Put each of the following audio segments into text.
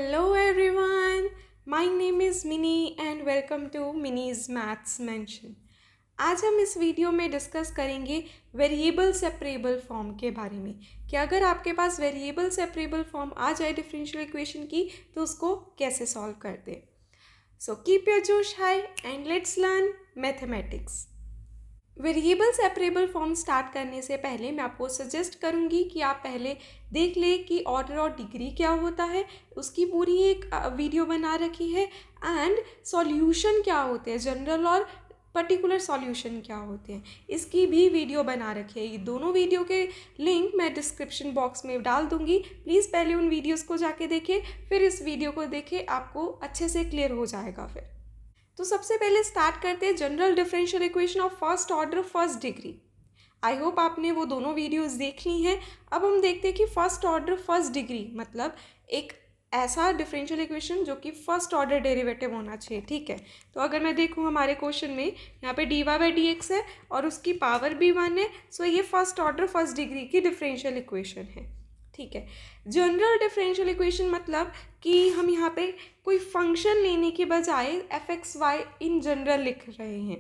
Hello everyone, my name is Minnie and welcome to Minnie's Maths Mansion। आज हम इस video में discuss करेंगे वेरिएबल सेपरेबल फॉर्म के बारे में कि अगर आपके पास वेरिएबल सेपरेबल फॉर्म आ जाए डिफरेंशियल इक्वेशन की तो उसको कैसे सॉल्व करते हैं। सो कीप योर जोश high and let's learn mathematics. Variable separable form start करने से पहले मैं आपको सजेस्ट करूंगी कि आप पहले देख लें कि ऑर्डर और डिग्री क्या होता है, उसकी पूरी एक वीडियो बना रखी है, एंड सॉल्यूशन क्या होते हैं, जनरल और पर्टिकुलर सॉल्यूशन क्या होते हैं, इसकी भी वीडियो बना रखी है। ये दोनों वीडियो के लिंक मैं डिस्क्रिप्शन बॉक्स में डाल दूंगी। प्लीज़ पहले उन वीडियोज़ को जाके देखें, फिर इस वीडियो को देखें, आपको अच्छे से क्लियर हो जाएगा। फिर तो सबसे पहले स्टार्ट करते हैं general differential equation of first order first degree. I hope आपने वो दोनों वीडियोस देख ली हैं। अब हम देखते हैं कि फर्स्ट ऑर्डर फर्स्ट डिग्री मतलब एक ऐसा डिफरेंशियल इक्वेशन जो कि फर्स्ट ऑर्डर डेरिवेटिव होना चाहिए। ठीक है, तो अगर मैं देखूँ हमारे क्वेश्चन में यहाँ पे dy बाई डी एक्स है और उसकी पावर भी 1 है, सो ये फर्स्ट ऑर्डर फर्स्ट डिग्री की डिफरेंशियल इक्वेशन है। ठीक है, जनरल डिफरेंशियल इक्वेशन मतलब कि हम यहाँ पे कोई फंक्शन लेने के बजाय F X Y in general लिख रहे हैं,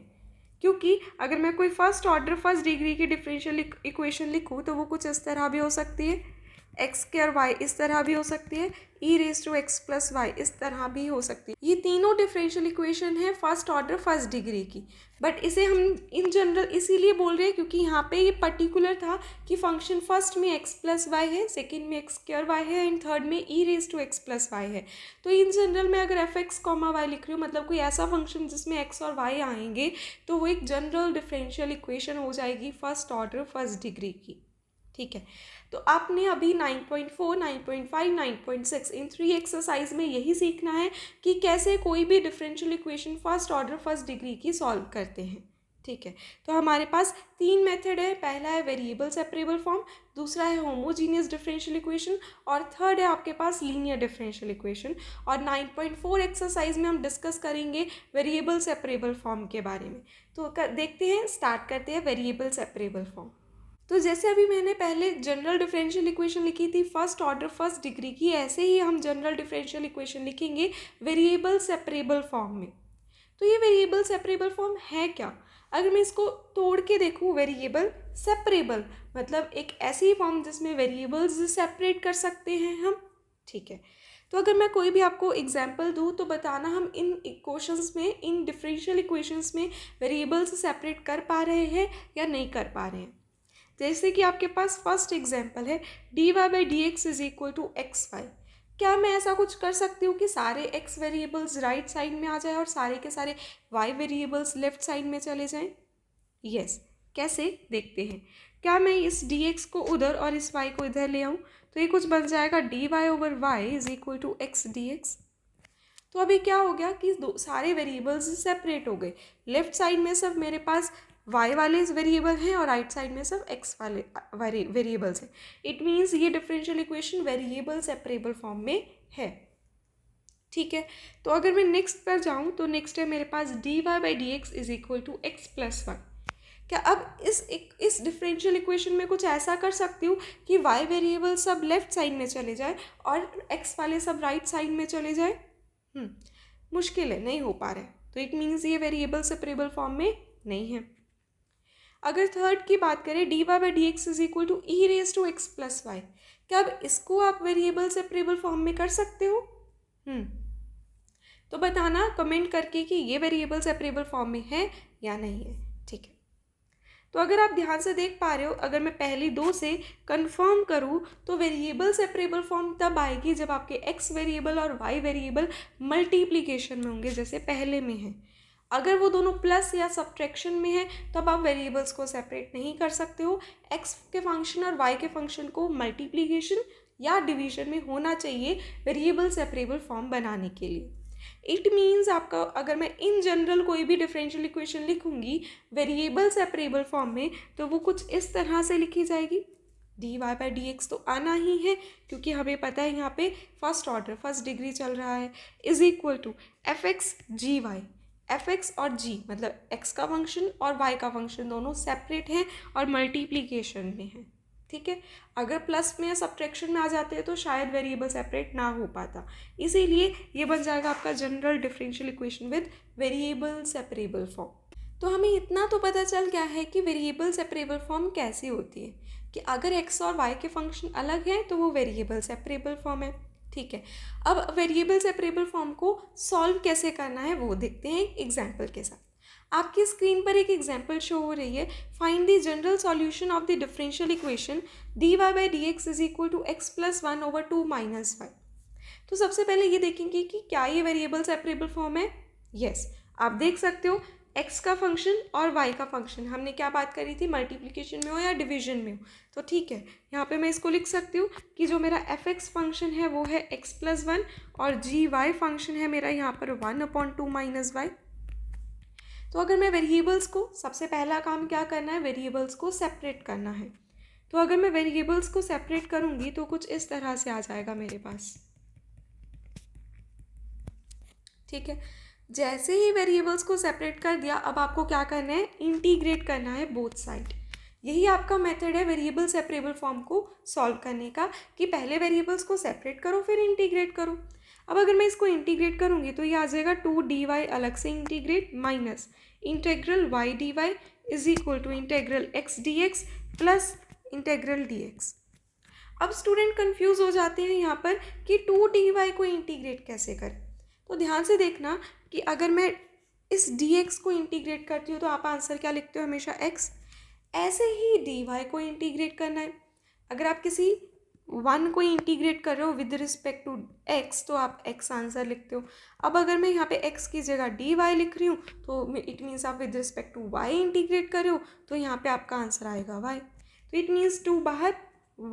क्योंकि अगर मैं कोई फर्स्ट ऑर्डर फर्स्ट डिग्री की डिफरेंशियल इक्वेशन लिखूँ तो वो कुछ इस तरह भी हो सकती है, एक्स स्क्वायर वाई इस तरह भी हो सकती है, E raise to x plus Y इस तरह भी हो सकती है। ये तीनों डिफरेंशियल इक्वेशन है फर्स्ट ऑर्डर फर्स्ट डिग्री की, बट इसे हम इन जनरल इसीलिए बोल रहे हैं क्योंकि यहाँ पे ये पर्टिकुलर था कि फंक्शन फर्स्ट में एक्स प्लस वाई है, सेकेंड में एक्स स्क्वायर वाई है एंड थर्ड में E raise to x plus Y है। तो इन जनरल में अगर एफ एक्स कॉमा वाई लिख रही हूँ मतलब कोई ऐसा फंक्शन जिसमें एक्स और वाई आएंगे तो वो एक जनरल डिफरेंशियल इक्वेशन हो जाएगी फर्स्ट ऑर्डर फर्स्ट डिग्री की। ठीक है, तो आपने अभी 9.4, 9.5, 9.6 इन 3 एक्सरसाइज में यही सीखना है कि कैसे कोई भी differential equation first order first degree की सॉल्व करते हैं। ठीक है, तो हमारे पास 3 मेथड है। पहला है वेरिएबल सेपरेबल फॉर्म, दूसरा है होमोजीनियस डिफरेंशियल इक्वेशन और थर्ड है आपके पास लीनियर डिफरेंशियल इक्वेशन। और 9.4 एक्सरसाइज में हम डिस्कस करेंगे वेरिएबल सेपरेबल फॉर्म के बारे में। तो देखते हैं, स्टार्ट करते हैं वेरिएबल सेपरेबल फॉर्म। तो जैसे अभी मैंने पहले जनरल डिफरेंशियल इक्वेशन लिखी थी फर्स्ट ऑर्डर फर्स्ट डिग्री की, ऐसे ही हम जनरल डिफरेंशियल इक्वेशन लिखेंगे वेरिएबल सेपरेबल फॉर्म में। तो ये वेरिएबल सेपरेबल फॉर्म है क्या? अगर मैं इसको तोड़ के देखूँ, वेरिएबल सेपरेबल मतलब एक ऐसी फॉर्म जिसमें वेरिएबल्स सेपरेट कर सकते हैं हम। ठीक है, तो अगर मैं कोई भी आपको एग्जाम्पल दूँ तो बताना हम इन इक्वेशंस में, इन डिफरेंशियल इक्वेशंस में वेरिएबल्स सेपरेट कर पा रहे हैं या नहीं कर पा रहे हैं। जैसे कि आपके पास फर्स्ट एग्जाम्पल है dy by D x is equal to X Y. क्या मैं ऐसा कुछ कर सकती हूँ कि सारे x वेरिएबल्स राइट साइड में आ जाए और सारे के सारे y वेरिएबल्स लेफ्ट साइड में चले जाएं? यस, कैसे देखते हैं। क्या मैं इस dx को उधर और इस y को इधर ले आऊँ तो ये कुछ बन जाएगा dy over Y is equal to X D X. तो अभी क्या हो गया कि सारे वेरिएबल्स सेपरेट हो गए। लेफ्ट साइड में सब मेरे पास y वाले वेरिएबल हैं और राइट साइड में सब x वाले वेरिएबल्स हैं। इट मीन्स ये differential equation variable separable form में है। ठीक है, तो अगर मैं नेक्स्ट पर जाऊं तो नेक्स्ट है मेरे पास dy by D x is equal to x plus one. क्या अब इस डिफरेंशियल इक्वेशन में कुछ ऐसा कर सकती हूँ कि y वेरिएबल सब लेफ्ट साइड में चले जाए और x वाले सब राइट साइड में चले जाए? मुश्किल है, नहीं हो पा रहा है। तो इट मीन्स ये वेरिएबल सेपरेबल फॉर्म में नहीं है। अगर थर्ड की बात करें dy by D x is equal to e raise to x plus y, क्या अब इसको आप वेरिएबल सेपरेबल फॉर्म में कर सकते हो? तो बताना कमेंट करके कि ये वेरिएबल सेपरेबल फॉर्म में है या नहीं है। ठीक है, तो अगर आप ध्यान से देख पा रहे हो, अगर मैं पहली दो से कंफर्म करूँ तो वेरिएबल सेपरेबल फॉर्म तब आएगी जब आपके x वेरिएबल और y वेरिएबल मल्टीप्लिकेशन में होंगे जैसे पहले में है। अगर वो दोनों प्लस या सब्ट्रैक्शन में है तब आप वेरिएबल्स को सेपरेट नहीं कर सकते हो। x के फंक्शन और y के फंक्शन को मल्टीप्लिकेशन या डिवीजन में होना चाहिए वेरिएबल सेपरेबल फॉर्म बनाने के लिए। इट मीन्स आपका, अगर मैं इन जनरल कोई भी डिफरेंशियल इक्वेशन लिखूंगी वेरिएबल सेपरेबल फॉर्म में तो वो कुछ इस तरह से लिखी जाएगी। dy बाई डी एक्स तो आना ही है क्योंकि हमें पता है यहाँ पे फर्स्ट ऑर्डर फर्स्ट डिग्री चल रहा है, is equal to f x g y. F x और जी मतलब x का फंक्शन और y का फंक्शन दोनों सेपरेट हैं और मल्टीप्लिकेशन में हैं। ठीक है। अगर प्लस में या सब्ट्रैक्शन में आ जाते हैं तो शायद वेरिएबल सेपरेट ना हो पाता, इसीलिए ये बन जाएगा आपका general differential equation with variable separable form. तो हमें इतना तो पता चल गया है कि वेरिएबल सेपरेबल फॉर्म कैसी होती है, कि अगर x और y के फंक्शन अलग हैं तो वो वेरिएबल सेपरेबल फॉर्म है। ठीक है, अब वेरिएबल सेपरेबल फॉर्म को सॉल्व कैसे करना है वो देखते हैं एक एग्जाम्पल के साथ। आपकी स्क्रीन पर एक एग्जाम्पल शो हो रही है, find the general solution of the differential equation dy by D x is equal to x plus one over two minus y. तो सबसे पहले ये देखेंगे कि क्या ये वेरिएबल सेपरेबल फॉर्म है। यस, आप देख सकते हो x का फंक्शन और y का फंक्शन, हमने क्या बात करी थी, मल्टीप्लिकेशन में हो या डिवीजन में हो। तो ठीक है, यहाँ पे मैं इसको लिख सकती हूँ कि जो मेरा f(x) फंक्शन है वो है x प्लस वन और gy फंक्शन है मेरा यहाँ पर 1/2 माइनस वाई। तो अगर मैं वेरिएबल्स को, सबसे पहला काम क्या करना है, वेरिएबल्स को सेपरेट करना है। तो अगर मैं वेरिएबल्स को सेपरेट करूँगी तो कुछ इस तरह से आ जाएगा मेरे पास। ठीक है, जैसे ही वेरिएबल्स को सेपरेट कर दिया, अब आपको क्या करना है, इंटीग्रेट करना है बोथ साइड। यही आपका मेथड है वेरिएबल सेपरेबल फॉर्म को सॉल्व करने का, कि पहले वेरिएबल्स को सेपरेट करो फिर इंटीग्रेट करो। अब अगर मैं इसको इंटीग्रेट करूँगी तो ये आ जाएगा 2 dy अलग से integrate minus integral y dy is equal to integral x dx plus integral dx। अब स्टूडेंट कंफ्यूज हो जाते हैं यहाँ पर कि 2 dy को इंटीग्रेट कैसे करें। तो ध्यान से देखना कि अगर मैं इस dx को इंटीग्रेट करती हूँ तो आप आंसर क्या लिखते हो, हमेशा x। ऐसे ही dy को इंटीग्रेट करना है। अगर आप किसी वन को इंटीग्रेट कर रहे हो विद रिस्पेक्ट टू x तो आप x आंसर लिखते हो। अब अगर मैं यहाँ पे x की जगह dy लिख रही हूँ तो इट मीन्स आप with respect to y integrate कर रहे हो, तो यहाँ पे आपका आंसर आएगा y। तो इट मीन्स 2 बाहर,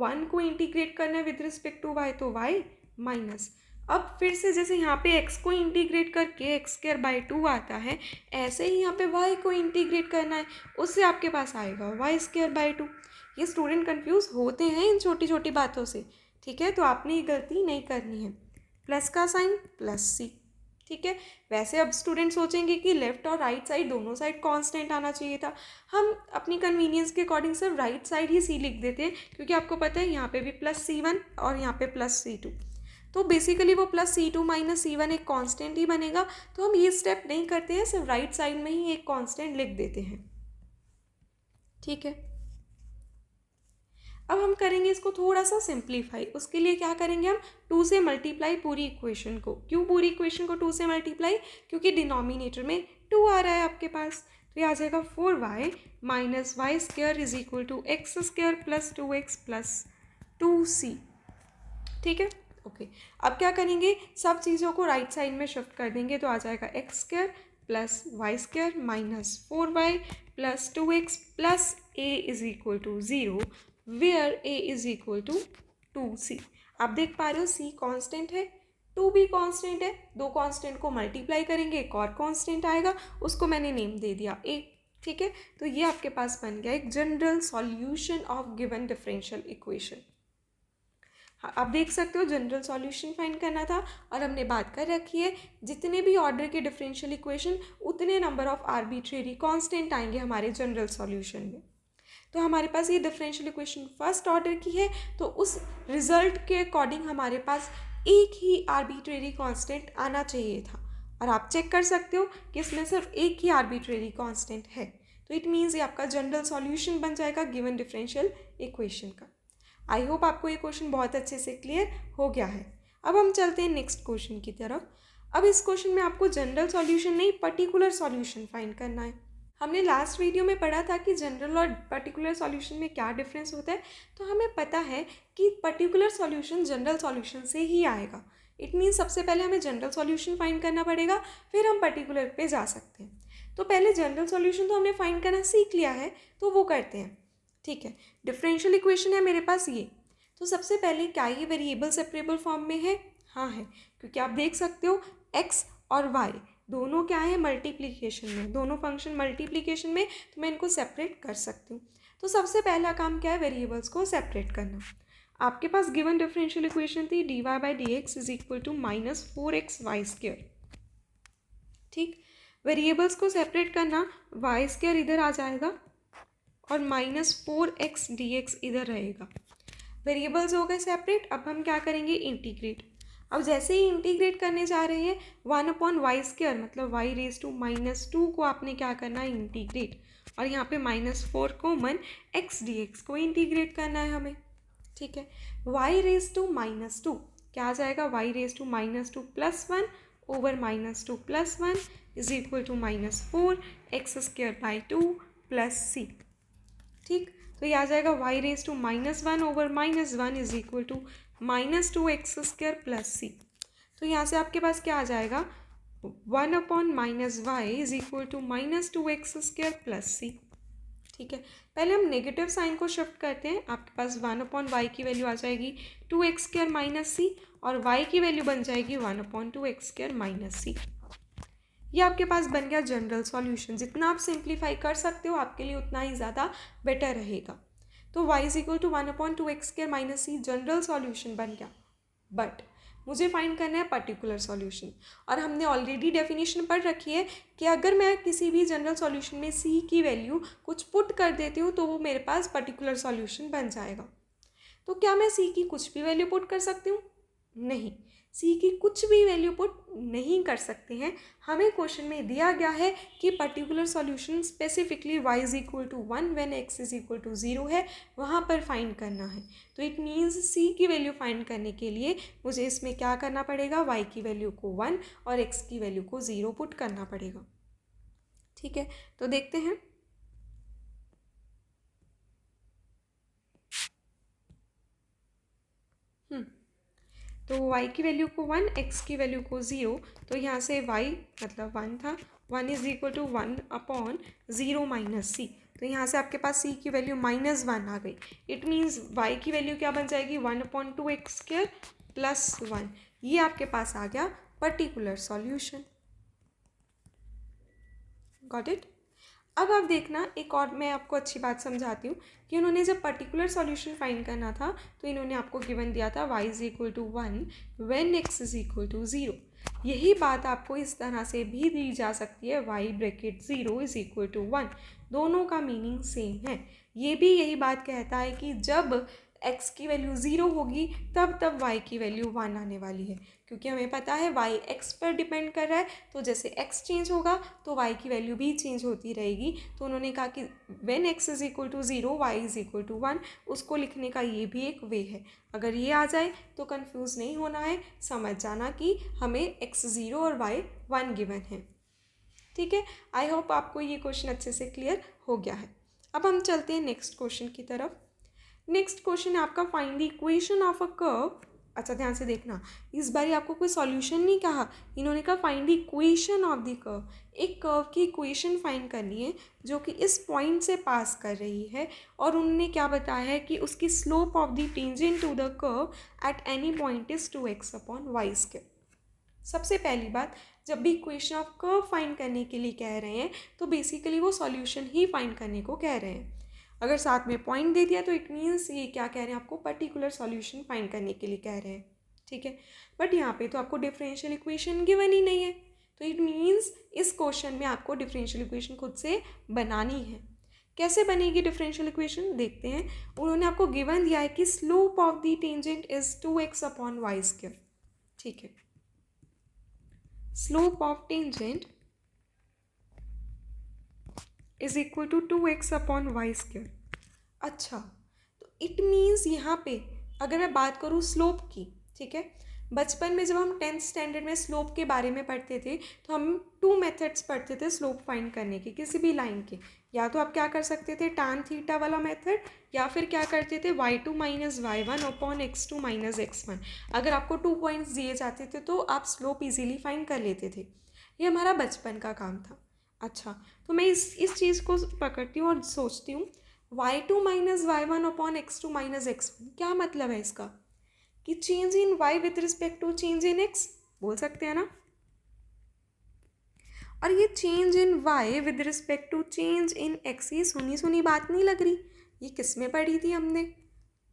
1 को इंटीग्रेट करना है विद रिस्पेक्ट टू y तो y माइनस। अब फिर से जैसे यहाँ पे x को इंटीग्रेट करके x² बाई 2 आता है, ऐसे ही यहाँ पे y को इंटीग्रेट करना है, उससे आपके पास आएगा y²/2। ये स्टूडेंट कंफ्यूज होते हैं इन छोटी छोटी बातों से। ठीक है, तो आपने ये गलती नहीं करनी है, प्लस का साइन प्लस सी। ठीक है, वैसे अब स्टूडेंट सोचेंगे कि लेफ्ट और राइट साइड दोनों साइड कांस्टेंट आना चाहिए था। हम अपनी कन्वीनियंस के अकॉर्डिंग सिर्फ राइट साइड ही सी लिख देते हैं, क्योंकि आपको पता है यहाँ पे भी +c1 और यहाँ पे +c2, तो बेसिकली वो +c2 माइनस c1 एक कांस्टेंट ही बनेगा। तो हम ये स्टेप नहीं करते हैं, सिर्फ राइट साइड में ही एक कांस्टेंट लिख देते हैं। ठीक है, अब हम करेंगे इसको थोड़ा सा सिंप्लीफाई। उसके लिए क्या करेंगे, हम 2 से मल्टीप्लाई पूरी इक्वेशन को। क्यों पूरी इक्वेशन को 2 से मल्टीप्लाई, क्योंकि डिनोमिनेटर में 2 आ रहा है आपके पास। तो ये आ जाएगा 4y minus y² is equal to x² plus 2x plus 2c। ठीक है, ओके। अब क्या करेंगे, सब चीज़ों को राइट साइड में शिफ्ट कर देंगे, तो आ जाएगा x² plus y² minus 4y plus 2x plus a is equal to 0 where a is equal to 2c। आप देख पा रहे हो c कांस्टेंट है, 2 भी कांस्टेंट है, दो कांस्टेंट को मल्टीप्लाई करेंगे एक और कांस्टेंट आएगा, उसको मैंने नेम दे दिया a। ठीक है, तो ये आपके पास बन गया एक general solution of given differential equation. आप देख सकते हो जनरल सॉल्यूशन फाइंड करना था, और हमने बात कर रखी है जितने भी ऑर्डर के डिफरेंशियल इक्वेशन उतने नंबर ऑफ आर्बिट्रेरी कांस्टेंट आएंगे हमारे जनरल सॉल्यूशन में। तो हमारे पास ये डिफरेंशियल इक्वेशन फर्स्ट ऑर्डर की है, तो उस रिजल्ट के अकॉर्डिंग हमारे पास एक ही आर्बिट्रेरी कांस्टेंट आना चाहिए था, और आप चेक कर सकते हो कि इसमें सिर्फ एक ही आर्बिट्रेरी कांस्टेंट है। तो इट मीन्स ये आपका जनरल सॉल्यूशन बन जाएगा गिवन डिफरेंशियल इक्वेशन का। आई होप आपको ये क्वेश्चन बहुत अच्छे से क्लियर हो गया है। अब हम चलते हैं नेक्स्ट क्वेश्चन की तरफ। अब इस क्वेश्चन में आपको जनरल सॉल्यूशन नहीं, पर्टिकुलर सॉल्यूशन फाइंड करना है। हमने लास्ट वीडियो में पढ़ा था कि जनरल और पर्टिकुलर सॉल्यूशन में क्या डिफरेंस होता है, तो हमें पता है कि पर्टिकुलर सॉल्यूशन जनरल सॉल्यूशन से ही आएगा। इट मीन्स सबसे पहले हमें जनरल सॉल्यूशन फाइंड करना पड़ेगा, फिर हम पर्टिकुलर पे जा सकते हैं। तो पहले जनरल सॉल्यूशन तो हमने फाइंड करना सीख लिया है, तो वो करते हैं। ठीक है, डिफरेंशियल इक्वेशन है मेरे पास ये। तो सबसे पहले क्या ये वेरिएबल सेपरेबल फॉर्म में है? हाँ है, क्योंकि आप देख सकते हो x और y दोनों क्या है, मल्टीप्लिकेशन में, दोनों फंक्शन मल्टीप्लिकेशन में, तो मैं इनको सेपरेट कर सकती हूँ। तो सबसे पहला काम क्या है, वेरिएबल्स को सेपरेट करना। आपके पास गिवन डिफरेंशियल इक्वेशन थी dy by D x is equal to -4xy²। ठीक, वेरिएबल्स को सेपरेट करना, y² इधर आ जाएगा और -4x इधर रहेगा। वेरिएबल्स हो गए सेपरेट। अब हम क्या करेंगे, इंटीग्रेट। अब जैसे ही इंटीग्रेट करने जा रहे हैं 1/y² मतलब y⁻² को आपने क्या करना है, इंटीग्रेट। और यहाँ पे -4 कॉमन x dx को इंटीग्रेट करना है हमें। ठीक है, y⁻² क्या आ जाएगा, y⁻² + 1 over -2 + 1 is equal to -4x² 2 + c। ठीक, तो ये आ जाएगा y⁻1 over -1 is equal to -2x² + c। तो यहाँ से आपके पास क्या आ जाएगा, 1/-y is equal to -2x² + c। ठीक है, पहले हम नेगेटिव साइन को शिफ्ट करते हैं। आपके पास 1/y की वैल्यू आ जाएगी 2x² - c और y की वैल्यू बन जाएगी 1/2x² - c। ये आपके पास बन गया जनरल सॉल्यूशन। जितना आप सिंप्लीफाई कर सकते हो आपके लिए उतना ही ज़्यादा बेटर रहेगा। तो y is equal to 1/2x² - c general solution बन गया। बट मुझे फाइंड करना है पर्टिकुलर सॉल्यूशन, और हमने ऑलरेडी डेफिनेशन पढ़ रखी है कि अगर मैं किसी भी जनरल सॉल्यूशन में c की वैल्यू कुछ पुट कर देती हूँ तो वो मेरे पास पर्टिकुलर सॉल्यूशन बन जाएगा। तो क्या मैं c की कुछ भी वैल्यू पुट कर सकती हूँ? नहीं, c की कुछ भी वैल्यू पुट नहीं कर सकते हैं। हमें क्वेश्चन में दिया गया है कि particular solution specifically y is equal to 1 when x is equal to 0 है, वहाँ पर फाइंड करना है। तो इट मीन्स c की वैल्यू फाइंड करने के लिए मुझे इसमें क्या करना पड़ेगा, y की वैल्यू को 1 और x की वैल्यू को 0 पुट करना पड़ेगा। ठीक है, तो देखते हैं। तो y की वैल्यू को 1, x की वैल्यू को 0, तो यहाँ से y मतलब 1 था, 1 इज इक्वल टू 1/0 - c। तो यहाँ से आपके पास c की वैल्यू -1 आ गई। इट मीन्स y की वैल्यू क्या बन जाएगी, 1/2x² + 1। ये आपके पास आ गया पर्टिकुलर सॉल्यूशन। Got it. अब आप देखना, एक और मैं आपको अच्छी बात समझाती हूँ कि उन्होंने जब पर्टिकुलर सॉल्यूशन फाइंड करना था तो इन्होंने आपको गिवन दिया था y is equal to 1 when x is equal to 0। यही बात आपको इस तरह से भी दी जा सकती है, y⁻0 इज इक्वल टू 1। दोनों का मीनिंग सेम है। ये भी यही बात कहता है कि जब x की वैल्यू 0 होगी तब y की वैल्यू 1 आने वाली है, क्योंकि हमें पता है y x पर डिपेंड कर रहा है। तो जैसे x चेंज होगा तो y की वैल्यू भी चेंज होती रहेगी। तो उन्होंने कहा कि when x is equal to 0 y is equal to 1, उसको लिखने का ये भी एक वे है। अगर ये आ जाए तो कंफ्यूज नहीं होना है, समझ जाना कि हमें x 0 और y 1 गिवन है। ठीक है, आई होप आपको ये क्वेश्चन अच्छे से क्लियर हो गया है। अब हम चलते हैं नेक्स्ट क्वेश्चन की तरफ। नेक्स्ट क्वेश्चन है आपका, find the equation of a curve. अच्छा, ध्यान से देखना, इस बार आपको कोई सॉल्यूशन नहीं कहा, इन्होंने कहा find the equation of the curve. एक कर्व की इक्वेशन फाइंड करनी है जो कि इस पॉइंट से पास कर रही है, और उन्होंने क्या बताया है कि उसकी slope of the tangent to the curve at any point is 2x/y²। सबसे पहली बात, जब भी इक्वेशन ऑफ कर्व फाइंड करने के लिए कह रहे हैं तो बेसिकली वो सॉल्यूशन ही फाइंड करने को कह रहे हैं। अगर साथ में पॉइंट दे दिया तो इट मीन्स ये क्या कह रहे हैं, आपको पर्टिकुलर सॉल्यूशन फाइंड करने के लिए कह रहे हैं। ठीक है, बट यहाँ पे तो आपको डिफरेंशियल इक्वेशन गिवन ही नहीं है, तो इट मीन्स इस क्वेश्चन में आपको डिफरेंशियल इक्वेशन खुद से बनानी है। कैसे बनेगी डिफरेंशियल इक्वेशन, देखते हैं। उन्होंने आपको गिवन दिया है कि slope of the tangent is 2x/y²। ठीक है, slope of tangent is equal to 2x/y²। अच्छा, तो इट मीन्स यहाँ पे अगर मैं बात करूँ स्लोप की, ठीक है, बचपन में जब हम 10th स्टैंडर्ड में स्लोप के बारे में पढ़ते थे तो हम 2 मेथड्स पढ़ते थे स्लोप फाइंड करने के किसी भी लाइन के। या तो आप क्या कर सकते थे, tan थीटा वाला मेथड, या फिर क्या करते थे, y2 - y1 upon x2 - x1। अगर आपको 2 पॉइंट्स दिए जाते थे तो आप स्लोप इजीली फाइंड कर लेते थे। ये हमारा बचपन का काम था। अच्छा, तो मैं इस चीज़ को पकड़ती हूँ और सोचती हूँ y2 - y1 upon x2 - x1, क्या मतलब है इसका, कि change in y with respect to change in x, बोल सकते हैं ना। और ये change in y with respect to change in x, ये सुनी सुनी बात नहीं लग रही। ये किस में पढ़ी थी हमने,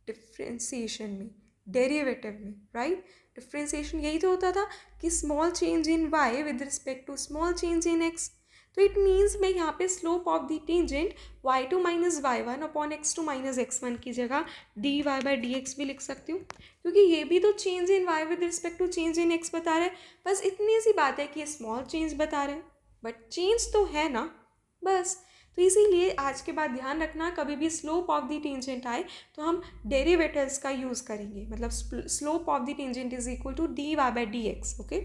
डिफ्रेंसिएशन में, डेरिवेटिव में, राइट। डिफ्रेंसिएशन यही तो होता था कि small change in y with respect to small change in x। तो इट मीन्स मैं यहाँ पे slope of the tangent y2 minus y1 upon x2 minus x1 की जगह dy/dx भी लिख सकती हूँ, क्योंकि ये भी तो change in y with respect to change in x बता रहा है। बस इतनी सी बात है कि ये स्मॉल चेंज बता रहे हैं, बट चेंज तो है ना, बस। तो इसीलिए आज के बाद ध्यान रखना, कभी भी स्लोप ऑफ द टेंजेंट आए तो हम डेरिवेटिव्स का यूज़ करेंगे, मतलब slope of the tangent is equal to dy/dx। Okay,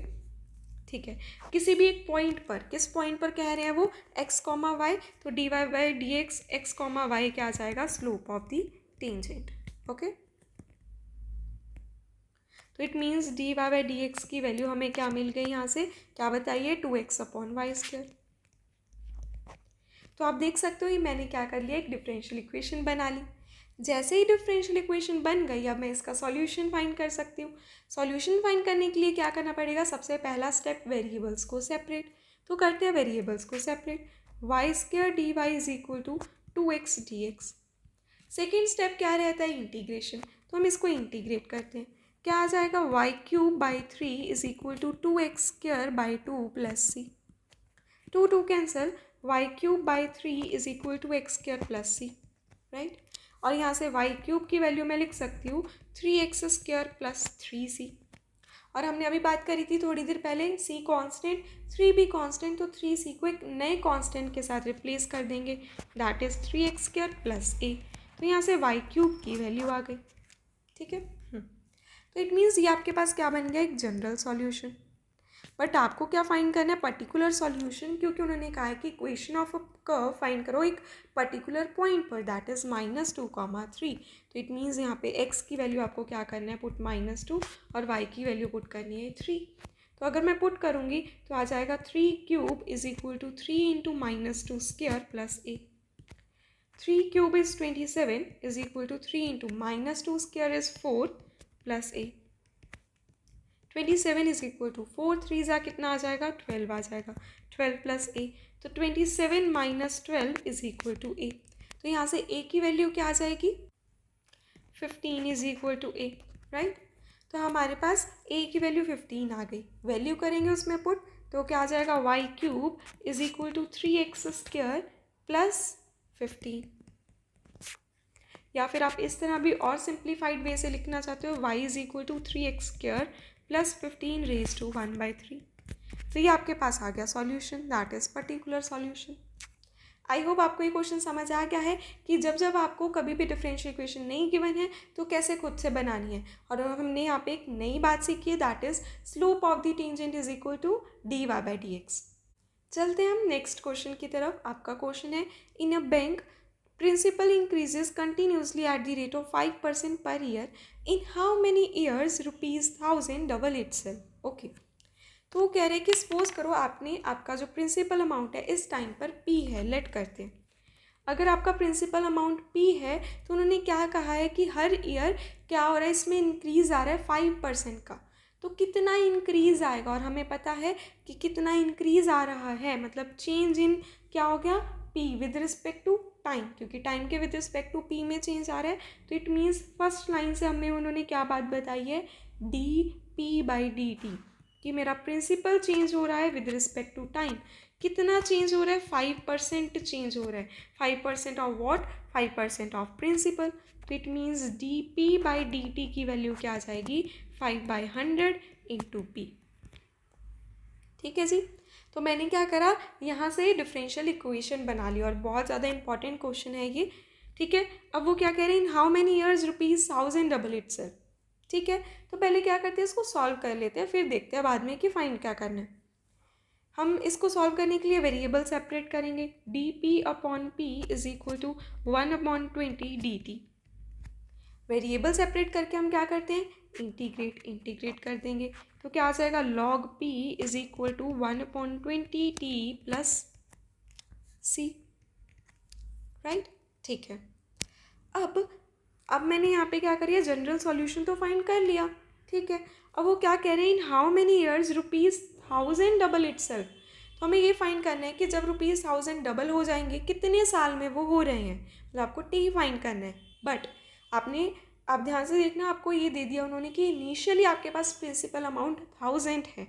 ठीक है। किसी भी एक पॉइंट पर, किस पॉइंट पर कह रहे हैं वो, x, y, तो dy/dx x, y क्या आ जाएगा, slope of the tangent. Okay, तो इट मीन्स dy/dx की वैल्यू हमें क्या मिल गई यहाँ से, क्या बताइए, 2x/y²। तो आप देख सकते हो ये मैंने क्या कर लिया, एक डिफरेंशियल इक्वेशन बना ली। जैसे ही डिफरेंशियल इक्वेशन बन गई, अब मैं इसका सॉल्यूशन फाइंड कर सकती हूँ। सॉल्यूशन फाइंड करने के लिए क्या करना पड़ेगा, सबसे पहला स्टेप वेरिएबल्स को सेपरेट, तो करते हैं वेरिएबल्स को separate. y² dy is equal to 2x dx। Second step क्या रहता है, इंटीग्रेशन, तो हम इसको इंटीग्रेट करते हैं। क्या आ जाएगा, y³/3 is equal to 2x² 2 + c। 2 cancel, y³/3 is equal to x² + c, right. और यहाँ से y³ की वैल्यू मैं लिख सकती हूँ 3x² + 3c। और हमने अभी बात करी थी थोड़ी देर पहले, c कांस्टेंट, 3 भी कांस्टेंट, तो 3c को एक नए कांस्टेंट के साथ रिप्लेस कर देंगे, दैट इज 3x² + a। तो यहाँ से y³ की वैल्यू आ गई, ठीक है। तो इट मीन्स ये आपके पास क्या बन गया, एक जनरल सॉल्यूशन। बट आपको क्या फाइंड करना है, पर्टिकुलर सॉल्यूशन, क्योंकि उन्होंने कहा है कि equation of a curve find करो एक पर्टिकुलर पॉइंट पर, दैट इज -2, 3। तो इट मीन्स यहाँ पे x की वैल्यू आपको क्या करना है, पुट -2, और y की वैल्यू पुट करनी है 3। तो अगर मैं पुट करूँगी तो आ जाएगा 3³ is equal to 3 × -2² + a। 3³ is 27 is equal to 3 × -2² is 4 + a। 27 is equal to 4 3 जा कितना आ जाएगा, 12 आ जाएगा, 12 + a। तो 27 - 12 इज इक्वल टू a। तो यहाँ से a की वैल्यू क्या आ जाएगी, 15 is equal to a, right. तो हमारे पास a की वैल्यू 15 आ गई, वैल्यू करेंगे उसमें पुट, तो क्या आ जाएगा, y³ is equal to 3x² + 15। या फिर आप इस तरह भी और सिंप्लीफाइड वे से लिखना चाहते हो, y is equal to 3x² + 15 raise to 1/3। तो ये आपके पास आ गया solution, that is particular solution. I hope आपको ये क्वेश्चन समझ आ गया है कि जब जब आपको कभी भी डिफरेंशियल इक्वेशन नहीं गिवन है तो कैसे खुद से बनानी है। और हमने यहाँ पे एक नई बात सीखी है, that is slope of the tangent is equal to dy/dx। चलते हैं हम नेक्स्ट क्वेश्चन की तरफ। आपका क्वेश्चन है, in a bank principal increases continuously at the rate of 5% per year. In how many years ₹1000 double itself? Okay, तो वो कह रहे हैं कि सपोज करो आपका जो प्रिंसिपल अमाउंट है इस टाइम पर P है, लेट करते हैं। अगर आपका प्रिंसिपल अमाउंट P है तो उन्होंने क्या कहा है कि हर ईयर क्या हो रहा है, इसमें इंक्रीज़ आ रहा है 5% का। तो कितना इंक्रीज़ आएगा, और हमें पता है कि कितना इंक्रीज़ आ रहा है, मतलब चेंज इन क्या हो गया, P with respect to time, क्योंकि टाइम के विद रिस्पेक्ट टू P में चेंज आ रहा है। तो इट मीन्स फर्स्ट लाइन से हमें उन्होंने क्या बात बताई है, dP/dt, कि मेरा प्रिंसिपल चेंज हो रहा है विद रिस्पेक्ट टू टाइम। कितना चेंज हो रहा है, 5% चेंज हो रहा है। 5% ऑफ व्हाट, 5% ऑफ प्रिंसिपल। तो इट मीन्स dP/dt की वैल्यू क्या आ जाएगी, 5/100 × P। ठीक है जी। तो मैंने क्या करा, यहाँ से डिफरेंशियल इक्वेशन बना ली, और बहुत ज़्यादा इंपॉर्टेंट क्वेश्चन है ये, ठीक है। अब वो क्या कह रहे हैं, in how many years ₹1000 double itself, ठीक है। तो पहले क्या करते हैं, इसको सॉल्व कर लेते हैं, फिर देखते हैं बाद में कि फाइंड क्या करना है। हम इसको सॉल्व करने के लिए वेरिएबल सेपरेट करेंगे, dP/P is equal to 1/20 dt। Variable separate करके हम क्या करते हैं, इंटीग्रेट कर देंगे। तो क्या आ जाएगा, log P is equal to 1/20t + c, right, ठीक है। अब मैंने यहाँ पे क्या करिए, जनरल सॉल्यूशन तो फाइंड कर लिया, ठीक है। अब वो क्या कह रहे हैं, in how many years ₹1000 double itself. तो हमें ये फाइंड करना है कि जब ₹1000 डबल हो जाएंगे कितने साल में वो हो रहे हैं, मतलब आपको टी फाइंड करना है। बट आप ध्यान से देखना, आपको ये दे दिया उन्होंने कि इनिशियली आपके पास प्रिंसिपल अमाउंट 1000 है,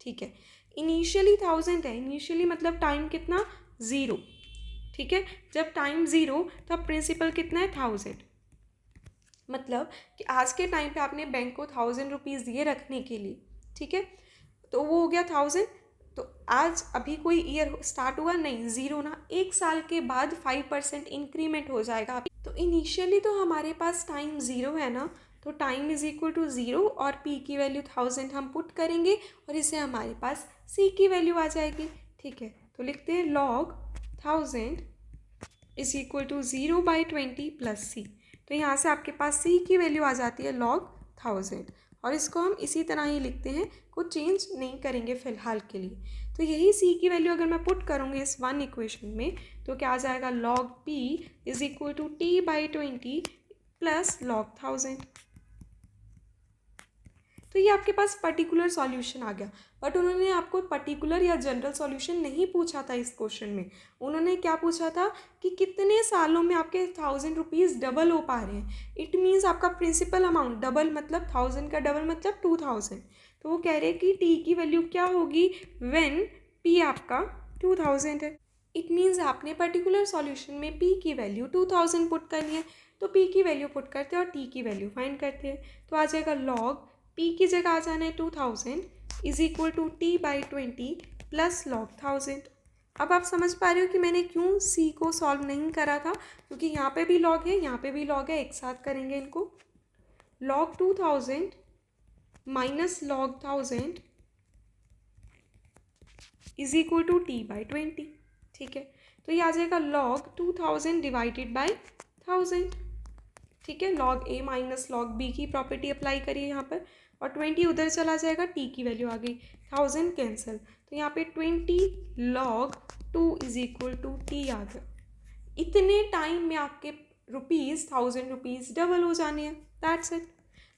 ठीक है। इनिशियली 1000 है, इनिशियली मतलब टाइम कितना 0, ठीक है। जब टाइम 0 तब प्रिंसिपल कितना है 1000, मतलब कि आज के टाइम पे आपने बैंक को 1000 रुपीज़ दिए रखने के लिए, ठीक है, तो वो हो गया 1000। तो आज अभी कोई ईयर स्टार्ट हुआ नहीं, 0 ना, 1 साल के बाद 5% इंक्रीमेंट हो जाएगा। तो इनिशियली तो हमारे पास टाइम 0 है ना, तो टाइम इज इक्वल टू 0 और p की वैल्यू 1000 हम पुट करेंगे और इससे हमारे पास c की वैल्यू आ जाएगी, ठीक है। तो लिखते हैं log 1000 is equal to 0/20 plus c। तो यहाँ से आपके पास c की वैल्यू आ जाती है log 1000 और इसको हम इसी तरह ही लिखते हैं, कुछ चेंज नहीं करेंगे फ़िलहाल के लिए। तो यही c की वैल्यू अगर मैं पुट करूँगी इस वन इक्वेशन में तो क्या आ जाएगा, log p is equal to t/20 plus log 1000। तो ये आपके पास पर्टिकुलर सॉल्यूशन आ गया, बट उन्होंने आपको पर्टिकुलर या जनरल सॉल्यूशन नहीं पूछा था इस क्वेश्चन में। उन्होंने क्या पूछा था कि कितने सालों में आपके 1000 रुपीज़ डबल हो पा रहे हैं। इट मीन्स आपका प्रिंसिपल अमाउंट डबल, मतलब 1000 का डबल मतलब 2000। तो वो कह रहे हैं कि टी की वैल्यू क्या होगी व्हेन पी आपका 2000 है। इट मीन्स आपने पर्टिकुलर सॉल्यूशन में पी की वैल्यू 2000 पुट करनी है, तो पी की वैल्यू पुट करते हैं और टी की वैल्यू फाइंड करते हैं। तो आ जाएगा लॉग पी की जगह आ जाना है 2000 is equal to t/20 plus log 1000। अब आप समझ पा रहे हो कि मैंने क्यों सी को सॉल्व नहीं करा था, क्योंकि यहाँ पे भी लॉग है, यहाँ पे भी लॉग है, एक साथ करेंगे इनको। log 2000 minus log 1000 is equal to t/20, ठीक है। तो ये आ जाएगा log 2000 डिवाइडेड बाई 1000, ठीक है। log a minus log b की प्रॉपर्टी अप्लाई करिए यहाँ पर, और 20 उधर चला जाएगा, t की वैल्यू आ गई, 1000 कैंसिल, तो यहाँ पे 20 log 2 is equal to t आ गया। इतने टाइम में आपके रुपीज़ 1000 रुपीज़ डबल हो जाने हैं, दैट्स इट।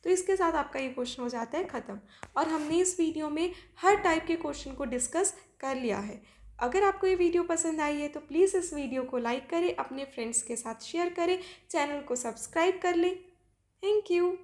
तो इसके साथ आपका ये क्वेश्चन हो जाता है ख़त्म, और हमने इस वीडियो में हर टाइप के क्वेश्चन को डिस्कस कर लिया है। अगर आपको ये वीडियो पसंद आई है तो प्लीज़ इस वीडियो को लाइक करें, अपने फ्रेंड्स के साथ शेयर करें, चैनल को सब्सक्राइब कर लें। Thank you.